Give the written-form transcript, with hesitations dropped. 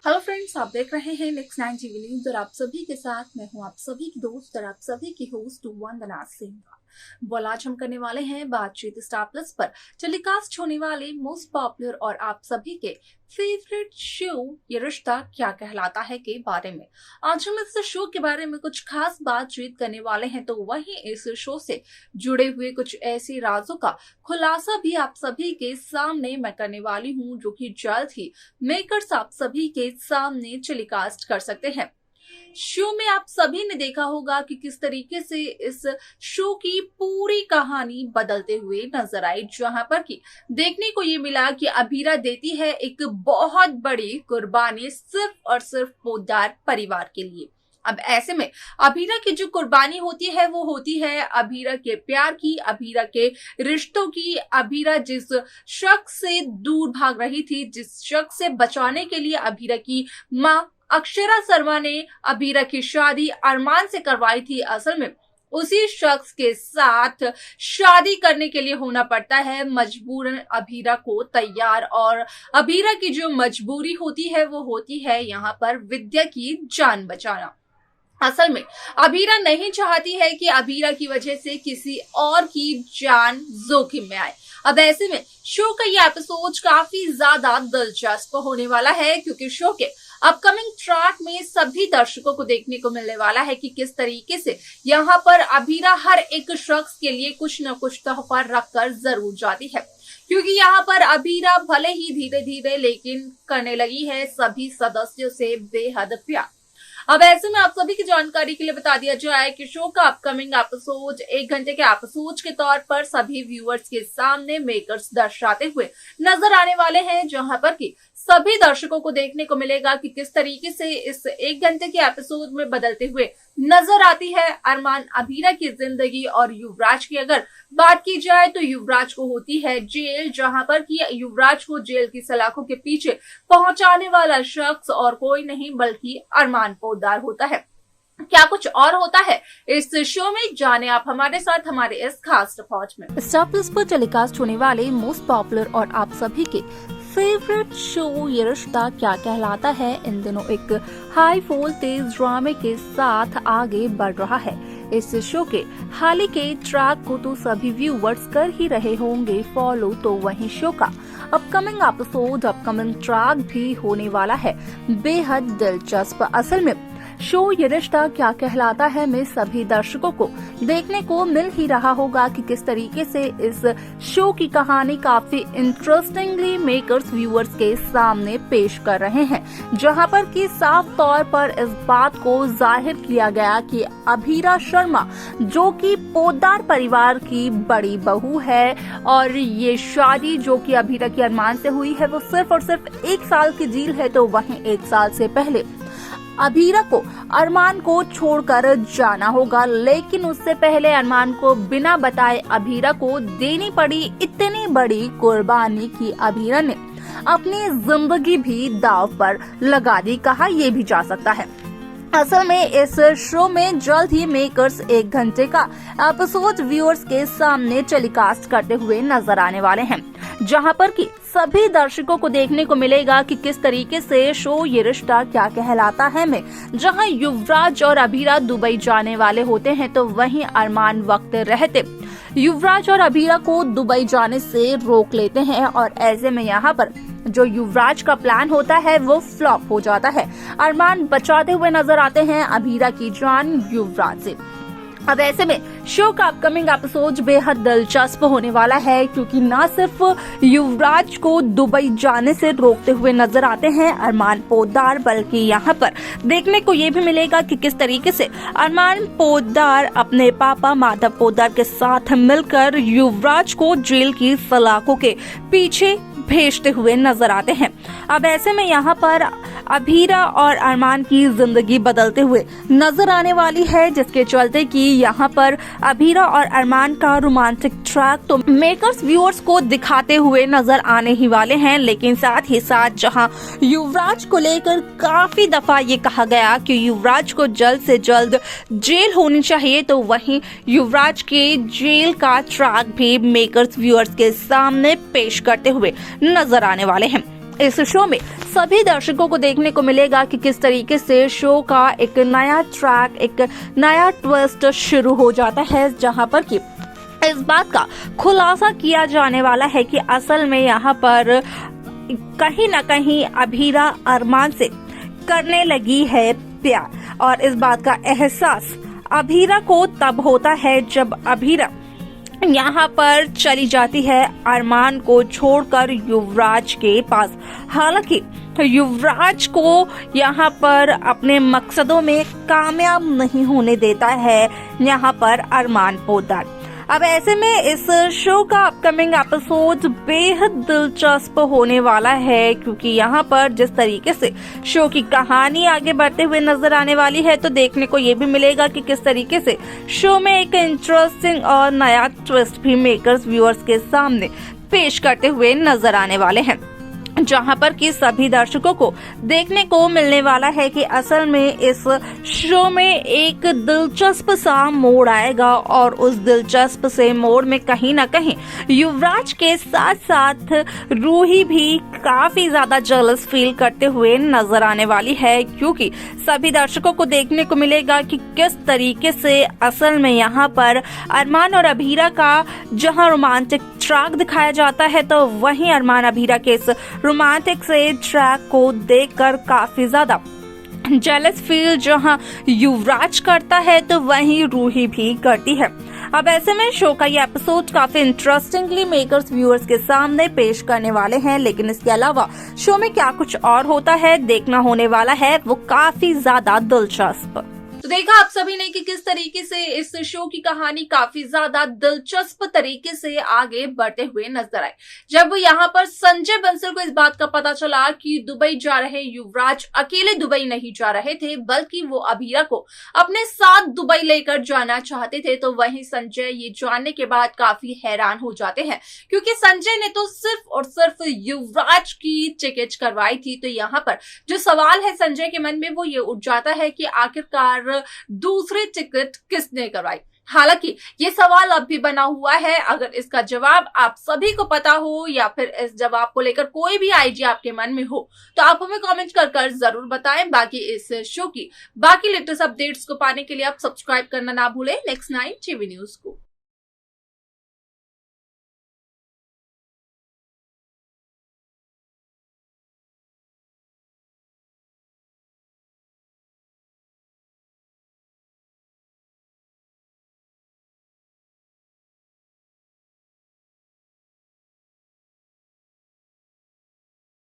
Hello friends, आप देख रहे हैं नेक्स्ट 9 टीवी न्यूज और आप सभी के साथ मैं हूं आप सभी की दोस्त और आप सभी की होस्ट वंदना सिंह। बोल आज हम करने वाले हैं बातचीत स्टार प्लस पर टेलीकास्ट होने वाले मोस्ट पॉपुलर और आप सभी के फेवरेट शो ये रिश्ता क्या कहलाता है के बारे में। आज हम इस शो के बारे में कुछ खास बातचीत करने वाले हैं, तो वहीं इस शो से जुड़े हुए कुछ ऐसे राजों का खुलासा भी आप सभी के सामने मैं करने वाली हूँ, जो कि जल्द ही मेकर्स आप सभी के सामने टेलीकास्ट कर सकते हैं। शो में आप सभी ने देखा होगा कि किस तरीके से इस शो की पूरी कहानी बदलते हुए नजर आई, जहां पर कि देखने को ये मिला कि अभीरा देती है एक बहुत बड़ी कुर्बानी सिर्फ और सिर्फ पोद्दार परिवार के लिए। अब ऐसे में अभीरा की जो कुर्बानी होती है वो होती है अभीरा के प्यार की, अभीरा के रिश्तों की। अभीरा जिस शख्स से दूर भाग रही थी, जिस शख्स से बचाने के लिए अभीरा की माँ अक्षरा शर्मा ने अभीरा की शादी अरमान से करवाई थी, असल में उसी शख्स के साथ शादी करने के लिए होना पड़ता है मजबूरन अभीरा को तैयार। और अभीरा की जो मजबूरी होती है वो होती है यहाँ पर विद्या की जान बचाना। असल में अभीरा नहीं चाहती है कि अभीरा की वजह से किसी और की जान जोखिम में आए। अब ऐसे में शो का ये एपिसोड काफी ज्यादा दिलचस्प होने वाला है, क्योंकि शो के अपकमिंग ट्रैक में सभी दर्शकों को देखने को मिलने वाला है कि किस तरीके से यहाँ पर अभीरा हर एक शख्स के लिए कुछ न कुछ तोहफा रखकर जरूर जाती है, क्योंकि यहाँ पर अभीरा भले ही धीरे धीरे लेकिन करने लगी है सभी सदस्यों से बेहद प्यार। अब ऐसे में आप सभी की जानकारी के लिए बता दिया जाए कि शो का अपकमिंग एपिसोड 1 घंटे के एपिसोड के तौर पर सभी व्यूअर्स के सामने मेकर्स दर्शाते हुए नजर आने वाले हैं, जहां पर कि सभी दर्शकों को देखने को मिलेगा कि किस तरीके से इस 1 घंटे के एपिसोड में बदलते हुए नजर आती है अरमान अभीरा की जिंदगी। और युवराज की अगर बात की जाए तो युवराज को होती है जेल, जहां पर कि युवराज को जेल की सलाखों के पीछे पहुंचाने वाला शख्स और कोई नहीं बल्कि अरमान पोद्दार होता है। क्या कुछ और होता है इस शो में, जाने आप हमारे साथ हमारे इस खास रिपोर्ट में। स्टार प्लस पर टेलीकास्ट होने वाले मोस्ट पॉपुलर और आप सभी के फेवरेट शो ये रिश्ता क्या कहलाता है इन दिनों एक हाई वोल्टेज ड्रामे के साथ आगे बढ़ रहा है। इस शो के हाल ही के ट्रैक को तो सभी व्यूअर्स कर ही रहे होंगे फॉलो, तो वहीं शो का अपकमिंग एपिसोड अपकमिंग ट्रैक भी होने वाला है बेहद दिलचस्प। असल में शो ये रिश्ता क्या कहलाता है में सभी दर्शकों को देखने को मिल ही रहा होगा कि किस तरीके से इस शो की कहानी काफी इंटरेस्टिंगली मेकर्स व्यूअर्स के सामने पेश कर रहे हैं, जहां पर कि साफ तौर पर इस बात को जाहिर किया गया कि अभीरा शर्मा जो कि पोद्दार परिवार की बड़ी बहू है और ये शादी जो कि अभीरा की अरमान से हुई है वो सिर्फ और सिर्फ 1 साल की डील है, तो वहीं 1 साल से पहले अभीरा को अरमान को छोड़कर जाना होगा, लेकिन उससे पहले अरमान को बिना बताए अभीरा को देनी पड़ी इतनी बड़ी कुर्बानी की अभीरा ने अपनी जिंदगी भी दांव पर लगा दी, कहा यह भी जा सकता है। असल में इस शो में जल्द ही मेकर्स 1 घंटे का एपिसोड व्यूअर्स के सामने टेलीकास्ट करते हुए नजर आने वाले हैं, जहां पर कि सभी दर्शकों को देखने को मिलेगा कि किस तरीके से शो ये रिश्ता क्या कहलाता है में जहां युवराज और अभीरा दुबई जाने वाले होते हैं, तो वहीं अरमान वक्त रहते युवराज और अभीरा को दुबई जाने से रोक लेते हैं। और ऐसे में यहाँ पर जो युवराज का प्लान होता है वो फ्लॉप हो जाता है। अरमान बचाते हुए नजर आते हैं अभीरा की जान युवराज से। अब ऐसे में शो का अपकमिंग एपिसोड बेहद दिलचस्प होने वाला है, क्योंकि न सिर्फ युवराज को दुबई जाने से रोकते हुए नजर आते हैं अरमान पोद्दार, बल्कि यहाँ पर देखने को ये भी मिलेगा कि किस तरीके से अरमान पोद्दार अपने पापा माधव पोद्दार के साथ मिलकर युवराज को जेल की सलाखों के पीछे भेजते हुए नजर आते हैं। अब ऐसे में यहाँ पर अभीरा और अरमान की जिंदगी बदलते हुए नजर आने वाली है, जिसके चलते कि यहाँ पर अभीरा और अरमान का रोमांटिक ट्रैक तो मेकर्स व्यूअर्स को दिखाते हुए नजर आने ही वाले हैं। लेकिन साथ ही साथ जहाँ युवराज को लेकर काफी दफा ये कहा गया कि युवराज को जल्द से जल्द जेल होनी चाहिए, तो वहीं युवराज के जेल का ट्रैक भी मेकर्स व्यूअर्स के सामने पेश करते हुए नजर आने वाले हैं। इस शो में सभी दर्शकों को देखने को मिलेगा कि किस तरीके से शो का एक नया ट्रैक, एक नया ट्विस्ट शुरू हो जाता है, जहां पर कि इस बात का खुलासा किया जाने वाला है कि असल में यहाँ पर कहीं ना कहीं अभीरा अरमान से करने लगी है प्यार, और इस बात का एहसास अभीरा को तब होता है जब अभीरा यहाँ पर चली जाती है अरमान को छोड़कर युवराज के पास। हालांकि युवराज को यहाँ पर अपने मकसदों में कामयाब नहीं होने देता है यहाँ पर अरमान पोद्दार। अब ऐसे में इस शो का अपकमिंग एपिसोड बेहद दिलचस्प होने वाला है, क्योंकि यहाँ पर जिस तरीके से शो की कहानी आगे बढ़ते हुए नजर आने वाली है, तो देखने को ये भी मिलेगा कि किस तरीके से शो में एक इंटरेस्टिंग और नया ट्विस्ट भी मेकर्स व्यूअर्स के सामने पेश करते हुए नजर आने वाले हैं, जहां पर कि सभी दर्शकों को देखने को मिलने वाला है कि असल में इस शो में एक दिलचस्प सा मोड़ आएगा, और उस दिलचस्प से मोड़ में कहीं ना कहीं युवराज के साथ साथ रूही भी काफी ज्यादा जेलस फील करते हुए नजर आने वाली है, क्योंकि सभी दर्शकों को देखने को मिलेगा कि किस तरीके से असल में यहाँ पर अरमान और अभीरा का जहाँ रोमांटिक ट्रैक दिखाया जाता है, तो वहीं अरमान अभीरा के इस रोमांटिक से ट्रैक को देखकर काफी ज्यादा जेलस फील जहां युवराज करता है, तो वहीं रूही भी करती है। अब ऐसे में शो का ये एपिसोड काफी इंटरेस्टिंगली मेकर्स व्यूअर्स के सामने पेश करने वाले हैं, लेकिन इसके अलावा शो में क्या कुछ और होता है देखना होने वाला है, वो काफी ज्यादा दिलचस्प। तो देखा आप सभी ने कि किस तरीके से इस शो की कहानी काफी ज्यादा दिलचस्प तरीके से आगे बढ़ते हुए नजर आए। जब यहाँ पर संजय बंसल को इस बात का पता चला कि दुबई जा रहे युवराज अकेले दुबई नहीं जा रहे थे, बल्कि वो अभीरा को अपने साथ दुबई लेकर जाना चाहते थे, तो वहीं संजय ये जानने के बाद काफी हैरान हो जाते हैं, क्योंकि संजय ने तो सिर्फ और सिर्फ युवराज की टिकट करवाई थी। तो यहाँ पर जो सवाल है संजय के मन में वो ये उठ जाता है कि आखिरकार दूसरी टिकट किसने करवाई। हालांकि ये सवाल अब भी बना हुआ है। अगर इसका जवाब आप सभी को पता हो, या फिर इस जवाब को लेकर कोई भी आइडिया आपके मन में हो, तो आप हमें कमेंट कर जरूर बताएं। बाकी इस शो की बाकी लेटेस्ट अपडेट्स को पाने के लिए आप सब्सक्राइब करना ना भूलें नेक्स्ट 9 टीवी न्यूज को।